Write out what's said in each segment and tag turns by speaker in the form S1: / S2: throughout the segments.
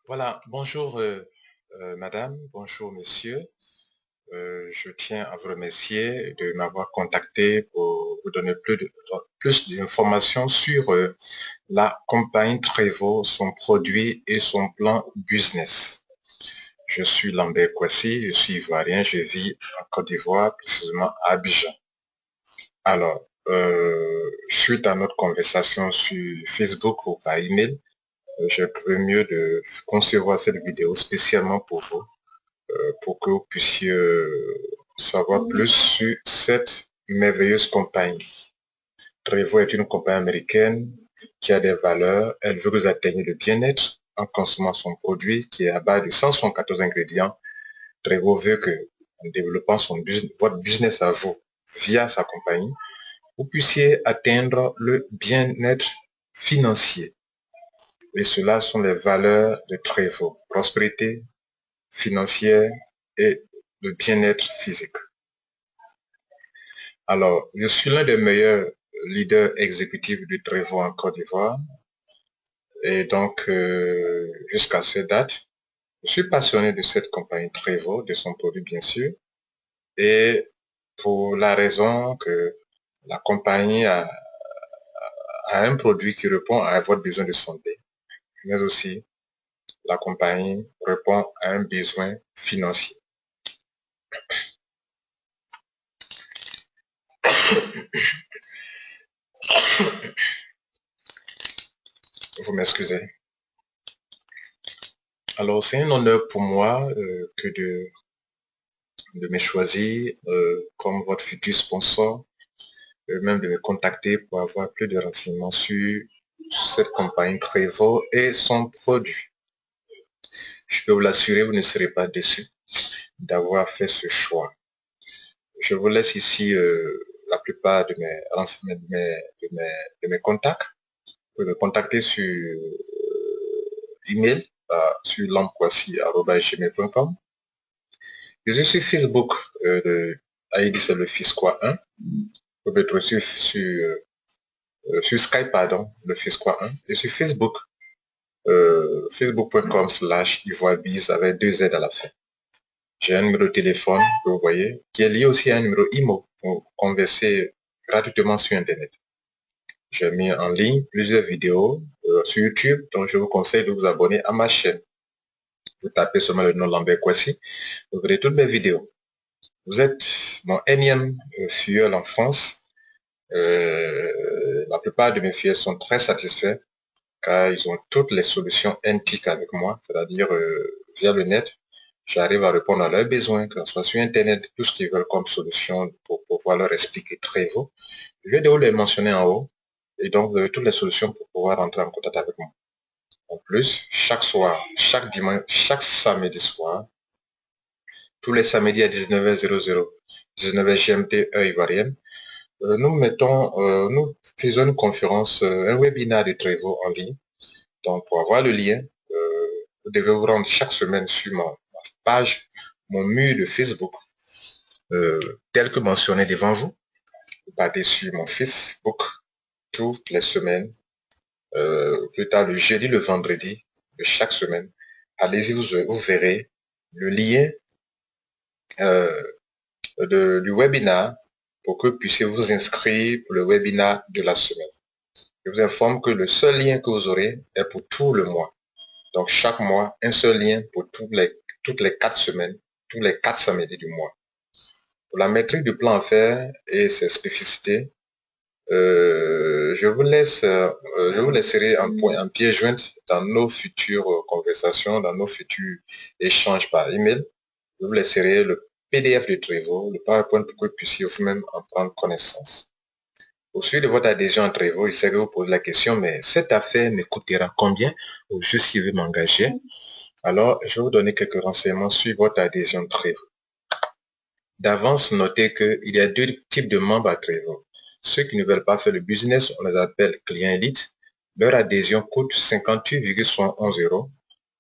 S1: Voilà, bonjour madame, bonjour monsieur. Je tiens à vous remercier de m'avoir contacté pour vous donner plus d'informations sur la compagnie Trevo, son produit et son plan business. Je suis Lambert Kwasi, je suis ivoirien, je vis en Côte d'Ivoire, précisément à Abidjan. Alors, suite à notre conversation sur Facebook ou par email, j'ai trouvé mieux de concevoir cette vidéo spécialement pour vous pour que vous puissiez savoir plus sur cette merveilleuse compagnie. Trevo est une compagnie américaine qui a des valeurs. Elle veut que vous atteigniez le bien-être en consommant son produit qui est à base de 174 ingrédients. Trevo veut que, en développant votre business à vous via sa compagnie, vous puissiez atteindre le bien-être financier. Et cela sont les valeurs de Trevo. Prospérité financière et le bien-être physique. Alors, je suis l'un des meilleurs leaders exécutifs du Trevo en Côte d'Ivoire. Et donc, jusqu'à cette date, je suis passionné de cette compagnie Trevo, de son produit bien sûr. Et pour la raison que la compagnie a un produit qui répond à votre besoin de santé, mais aussi la compagnie répond à un besoin financier. Vous m'excusez. Alors, c'est un honneur pour moi que de me choisir comme votre futur sponsor, même de me contacter pour avoir plus de renseignements sur cette compagnie Trevo et son produit. Je peux vous l'assurer, vous ne serez pas déçus d'avoir fait ce choix. Je vous laisse ici la plupart de mes renseignements, de mes contacts. Vous pouvez me contacter sur email, sur lamkwasi@gmail.com. Je suis sur Facebook, ID c'est le Fisquois 1. Vous pouvez être sur Skype, pardon, le Fisquois 1. Et sur Facebook, facebook.com/ivoirebiz avec 2 Z à la fin. J'ai un numéro de téléphone que vous voyez, qui est lié aussi à un numéro IMO pour converser gratuitement sur Internet. J'ai mis en ligne plusieurs vidéos sur YouTube, donc je vous conseille de vous abonner à ma chaîne. Vous tapez seulement le nom Lambert Kwasi, vous verrez toutes mes vidéos. Vous êtes mon énième filleul en France. La plupart de mes filles sont très satisfaits car ils ont toutes les solutions NTIC avec moi, c'est-à-dire via le net. J'arrive à répondre à leurs besoins, que ce soit sur Internet, tout ce qu'ils veulent comme solution pour pouvoir leur expliquer Trevo. Je vais de les mentionner en haut et donc vous avez toutes les solutions pour pouvoir entrer en contact avec moi. En plus, chaque soir, chaque dimanche, chaque samedi soir, tous les samedis à 19h00, 19h GMT, heure ivoirienne, nous faisons une conférence, un webinaire de Trevo en ligne. Donc, pour avoir le lien, vous devez vous rendre chaque semaine sur ma page, mon mur de Facebook, tel que mentionné devant vous. Vous partez sur mon Facebook toutes les semaines, plus tard le jeudi, le vendredi de chaque semaine. Allez-y, vous verrez le lien du webinaire pour que vous puissiez vous inscrire pour le webinaire de la semaine. Je vous informe que le seul lien que vous aurez est pour tout le mois. Donc, chaque mois, un seul lien pour toutes les 4 semaines, tous les 4 samedis du mois. Pour la maîtrise du plan à faire et ses spécificités, je vous laisserai un pied joint dans nos futures conversations, dans nos futurs échanges par email. Je vous laisserai le PDF de Trevo, le PowerPoint pour que vous puissiez vous-même en prendre connaissance. Au suite de votre adhésion à Trevo, je sais que vous posez la question, mais cette affaire me coûtera combien ou je suis veux m'engager? Alors, je vais vous donner quelques renseignements sur votre adhésion à Trevo. D'avance, notez qu'il y a 2 types de membres à Trevo. Ceux qui ne veulent pas faire le business, on les appelle clients élites. Leur adhésion coûte 58,71 €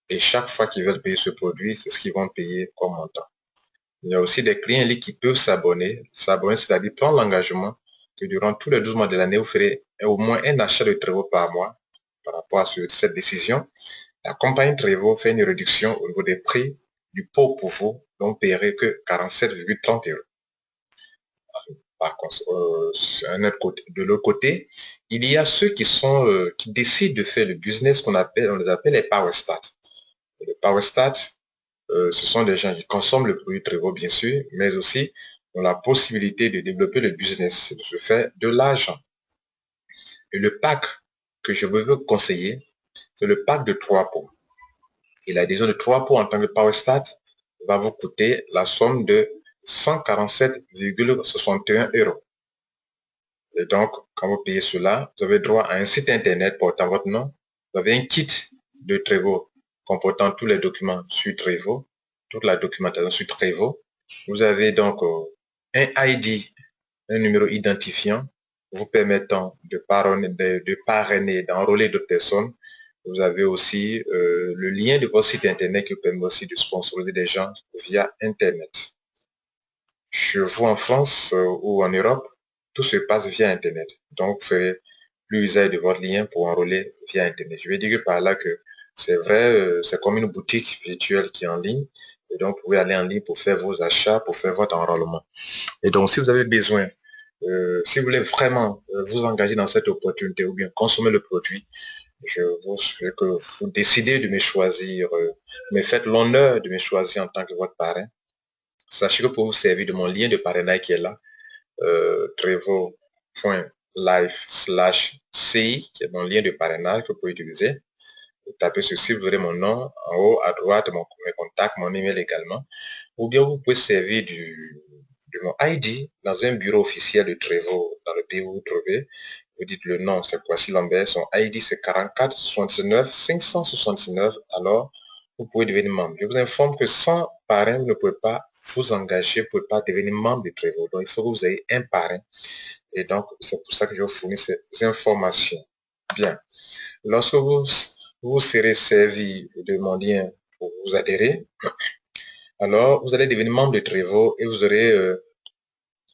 S1: et chaque fois qu'ils veulent payer ce produit, c'est ce qu'ils vont payer comme montant. Il y a aussi des clients élites qui peuvent s'abonner. S'abonner, c'est-à-dire prendre l'engagement que durant tous les 12 mois de l'année, vous ferez au moins un achat de Trevo par mois par rapport à cette décision. La compagnie Trevo fait une réduction au niveau des prix du pot pour vous, dont vous ne paierez que 47,30 €. Par contre, de l'autre côté, il y a ceux qui décident de faire le business on les appelle les Power Stat. Les Power Stat, ce sont des gens qui consomment le produit Trevo, bien sûr, mais aussi ont la possibilité de développer le business, de se faire de l'argent. Et le pack que je veux conseiller, c'est le pack de 3 pots. Et l'adhésion de 3 pots en tant que PowerStat va vous coûter la somme de 147,61 €. Et donc, quand vous payez cela, vous avez droit à un site internet portant votre nom. Vous avez un kit de Trevo comportant tous les documents sur Trevo, toute la documentation sur Trevo. Vous avez donc un ID, un numéro identifiant vous permettant de parrainer, d'enrôler d'autres personnes. Vous avez aussi le lien de votre site internet qui vous permet aussi de sponsoriser des gens via internet. Chez vous en France ou en Europe, tout se passe via internet. Donc, vous ferez l'usage de votre lien pour enrôler via internet. Je vais dire par là que c'est vrai, c'est comme une boutique virtuelle qui est en ligne. Et donc, vous pouvez aller en ligne pour faire vos achats, pour faire votre enrôlement. Et donc, si vous avez besoin, si vous voulez vraiment vous engager dans cette opportunité ou bien consommer le produit, je vous que vous décidez de me choisir, me faites l'honneur de me choisir en tant que votre parrain. Sachez que pour vous servir de mon lien de parrainage qui est là, trevo.life/ci, qui est mon lien de parrainage que vous pouvez utiliser. Vous tapez ceci, vous verrez mon nom en haut à droite, mes contacts, mon email également. Ou bien vous pouvez servir de mon ID dans un bureau officiel de Trevo dans le pays où vous vous trouvez. Vous dites le nom, c'est Kwasi Lambert, son ID c'est 44 69 569, alors vous pouvez devenir membre. Je vous informe que sans parrain, vous ne pouvez pas vous engager, vous ne pouvez pas devenir membre de Trevo. Donc il faut que vous ayez un parrain. Et donc c'est pour ça que je vous fournis ces informations. Bien. Lorsque vous serez servi de mon lien pour vous adhérer, alors vous allez devenir membre de Trevo et vous aurez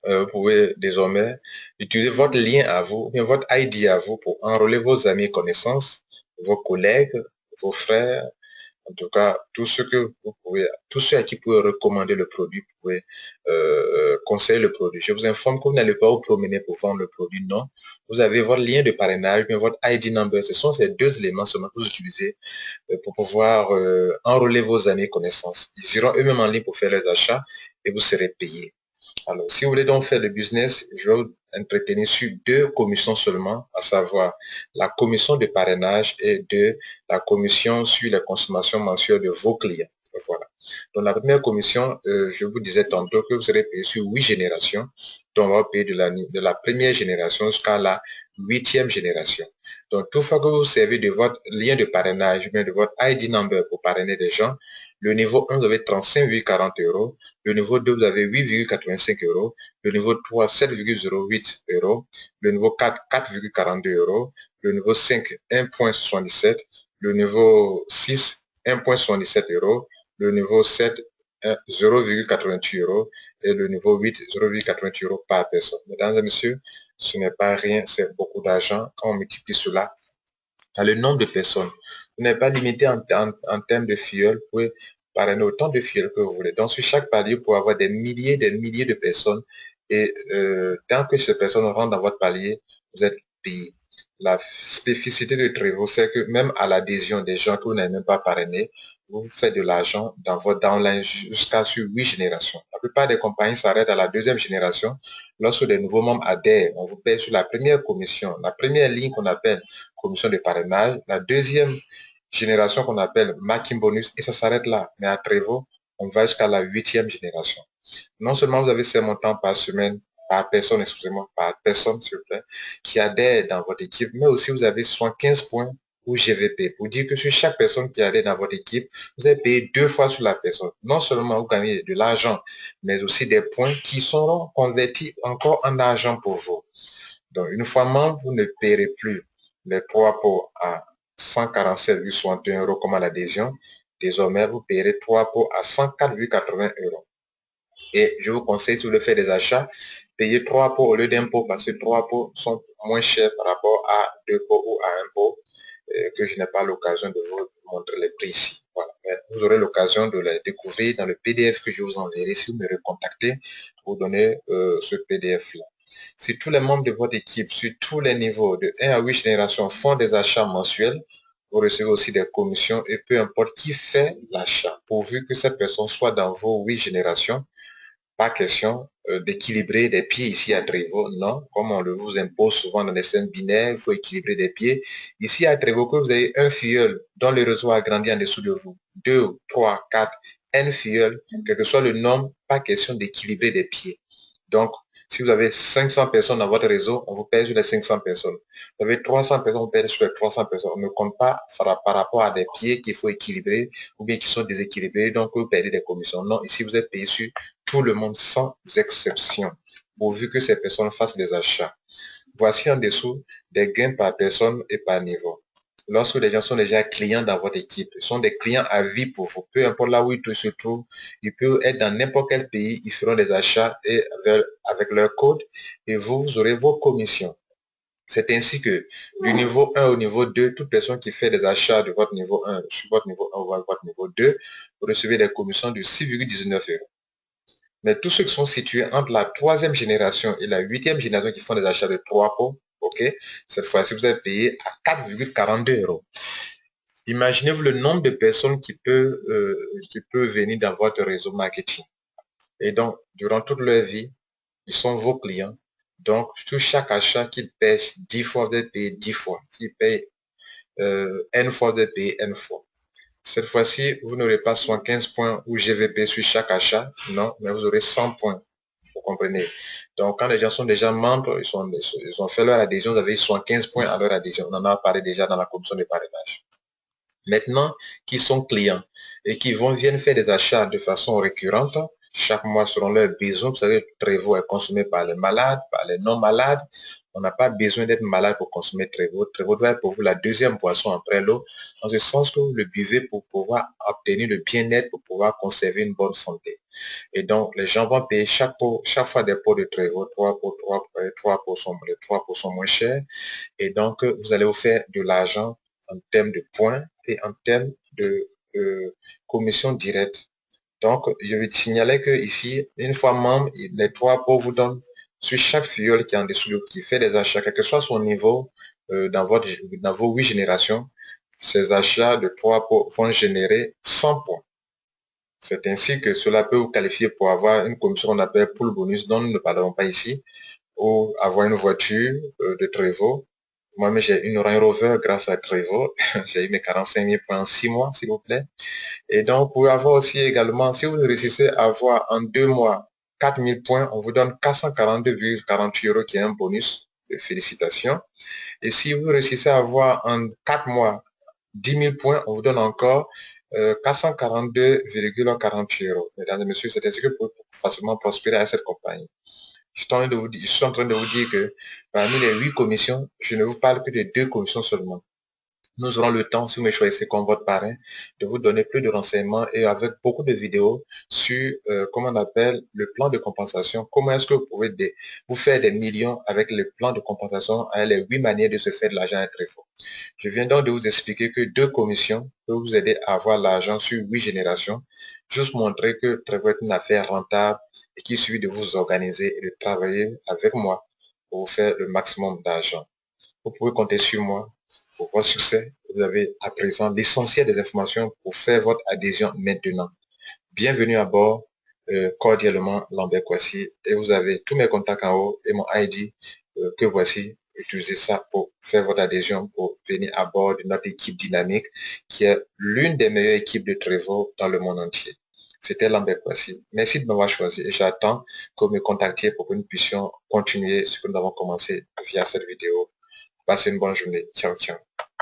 S1: vous pouvez désormais utiliser votre lien à vous, bien votre ID à vous pour enrôler vos amis et connaissances, vos collègues, vos frères, en tout cas, tous ceux à qui vous pouvez recommander le produit, vous pouvez conseiller le produit. Je vous informe que vous n'allez pas vous promener pour vendre le produit, non. Vous avez votre lien de parrainage, bien votre ID number. Ce sont ces deux éléments seulement que vous utilisez pour pouvoir enrôler vos amis et connaissances. Ils iront eux-mêmes en ligne pour faire les achats et vous serez payé. Alors, si vous voulez donc faire le business, je vais vous entretenir sur deux commissions seulement, à savoir la commission de parrainage et la commission sur les consommations mensuelles de vos clients. Voilà. Donc, la première commission, je vous disais tantôt que vous serez payé sur 8 générations. Donc, on va payer de la première génération jusqu'à la 8e génération. Donc, toutefois que vous servez de votre lien de parrainage, bien de votre ID number pour parrainer des gens, le niveau 1, vous avez 35,40 €. Le niveau 2, vous avez 8,85 €. Le niveau 3, 7,08 €. Le niveau 4, 4,42 €. Le niveau 5, 1,77 €. Le niveau 6, 1,77 €. Le niveau 7, 0,88 € et le niveau 8, 0,88 € par personne. Mesdames et messieurs, ce n'est pas rien, c'est beaucoup d'argent. Quand on multiplie cela par le nombre de personnes, vous n'êtes pas limité en termes de filleuls, vous pouvez parrainer autant de filleuls que vous voulez. Donc, sur chaque palier, vous pouvez avoir des milliers de personnes et tant que ces personnes rentrent dans votre palier, vous êtes payé. La spécificité de Trevo, c'est que même à l'adhésion des gens que vous n'avez même pas parrainés, vous faites de l'argent dans votre downline jusqu'à sur 8 générations. La plupart des compagnies s'arrêtent à la deuxième génération. Lorsque des nouveaux membres adhèrent, on vous paye sur la première commission, la première ligne qu'on appelle commission de parrainage, la deuxième génération qu'on appelle Marking Bonus, et ça s'arrête là. Mais à Trevo, on va jusqu'à la 8e génération. Non seulement vous avez ces montants par semaine, par personne, excusez-moi, par personne, s'il vous plaît, qui adhère dans votre équipe, mais aussi vous avez 75 points ou GVP, pour dire que sur chaque personne qui adhère dans votre équipe, vous avez payé 2 fois sur la personne. Non seulement vous gagnez de l'argent, mais aussi des points qui seront convertis encore en argent pour vous. Donc, une fois membre, vous ne paierez plus les 3 pots à 147,61 € comme à l'adhésion. Désormais, vous paierez 3 pots à 104,80 €. Et je vous conseille, si vous voulez faire des achats, payez 3 pots au lieu d'un pot parce que 3 pots sont moins chers par rapport à 2 pots ou à 1 pot. que je n'ai pas l'occasion de vous montrer les prix ici. Voilà. Mais vous aurez l'occasion de les découvrir dans le PDF que je vous enverrai si vous me recontactez pour donner ce PDF-là. Si tous les membres de votre équipe, sur tous les niveaux, de 1 à 8 générations, font des achats mensuels, vous recevez aussi des commissions et peu importe qui fait l'achat, pourvu que cette personne soit dans vos 8 générations, pas question d'équilibrer des pieds ici à Trévo, non, comme on le vous impose souvent dans les scènes binaires, il faut équilibrer des pieds. Ici à Trévo, que vous avez un filleul dont le réseau a grandi en dessous de vous, 2, 3, 4, N filleuls, quel que soit le nombre, pas question d'équilibrer des pieds. Donc, si vous avez 500 personnes dans votre réseau, on vous paye sur les 500 personnes. Vous avez 300 personnes, on vous paye sur les 300 personnes. On ne compte pas par rapport à des pieds qu'il faut équilibrer ou bien qui sont déséquilibrés, donc vous payez des commissions. Non, ici vous êtes payé sur tout le monde sans exception, pourvu que ces personnes fassent des achats. Voici en dessous des gains par personne et par niveau. Lorsque les gens sont déjà clients dans votre équipe, ils sont des clients à vie pour vous. Peu importe là où ils se trouvent, ils peuvent être dans n'importe quel pays, ils feront des achats et avec leur code et vous aurez vos commissions. C'est ainsi que du niveau 1 au niveau 2, toute personne qui fait des achats de votre niveau 1 sur votre niveau 1 ou votre niveau 2, vous recevez des commissions de 6,19 €. Mais tous ceux qui sont situés entre la 3e génération et la 8e génération qui font des achats de 3 pots, ok, cette fois-ci, vous êtes payé à 4,42 €. Imaginez-vous le nombre de personnes qui peut venir dans votre réseau marketing. Et donc, durant toute leur vie, ils sont vos clients. Donc, sur chaque achat qu'ils paient 10 fois, vous êtes payé 10 fois. S'ils payent N fois, vous êtes payé N fois. Cette fois-ci, vous n'aurez pas 75 points ou GVP sur chaque achat, non, mais vous aurez 100 points. Vous comprenez? Donc, quand les gens sont déjà membres, ils ont fait leur adhésion, vous avez 75 points à leur adhésion. On en a parlé déjà dans la commission de parrainage. Maintenant, qui sont clients et qui viennent faire des achats de façon récurrente, chaque mois selon leurs besoins. Vous savez, Trévo est consommé par les malades, par les non-malades. On n'a pas besoin d'être malade pour consommer Trévo. Trévo doit être pour vous la deuxième boisson après l'eau, en ce sens que vous le buvez pour pouvoir obtenir le bien-être, pour pouvoir conserver une bonne santé. Et donc, les gens vont payer chaque fois des pots de Trévo, 3 pots, 3 pots sont moins chers. Et donc, vous allez vous faire de l'argent en termes de points et en termes de commission directe. Donc, je vais te signaler que ici, une fois membre, les 3 pots vous donnent sur chaque filleul qui est en dessous, qui fait des achats, quel que soit son niveau dans vos 8 générations, ces achats de 3 pots vont générer 100 points. C'est ainsi que cela peut vous qualifier pour avoir une commission qu'on appelle pool bonus, dont nous ne parlerons pas ici, ou avoir une voiture de Trévo. Moi-même, j'ai une Range Rover grâce à Trévo. J'ai eu mes 45 000 points en 6 mois, s'il vous plaît. Et donc, vous pouvez avoir aussi également, si vous réussissez à avoir en 2 mois 4 000 points, on vous donne 442,48 € qui est un bonus. Félicitations. Et si vous réussissez à avoir en 4 mois 10 000 points, on vous donne encore 442,48 €. Mesdames et messieurs, c'est ainsi que vous pouvez facilement prospérer à cette compagnie. Je suis en train de vous dire que parmi les 8 commissions, je ne vous parle que de 2 commissions seulement. Nous aurons le temps, si vous me choisissez comme votre parrain, de vous donner plus de renseignements et avec beaucoup de vidéos sur, comment on appelle, le plan de compensation. Comment est-ce que vous pouvez vous faire des millions avec le plan de compensation, avec les 8 manières de se faire de l'argent à Trévo. Je viens donc de vous expliquer que 2 commissions peuvent vous aider à avoir l'argent sur 8 générations. Juste montrer que Trévo est une affaire rentable et qu'il suffit de vous organiser et de travailler avec moi pour vous faire le maximum d'argent. Vous pouvez compter sur moi pour votre succès. Vous avez à présent l'essentiel des informations pour faire votre adhésion maintenant. Bienvenue à bord, cordialement Lambert Kouassi. Et vous avez tous mes contacts en haut et mon ID que voici. Utilisez ça pour faire votre adhésion, pour venir à bord de notre équipe dynamique qui est l'une des meilleures équipes de Trévo dans le monde entier. C'était Lambert Kouassi. Merci de m'avoir choisi et j'attends que vous me contactiez pour que nous puissions continuer ce que nous avons commencé via cette vidéo. Passez une bonne journée. Ciao, ciao.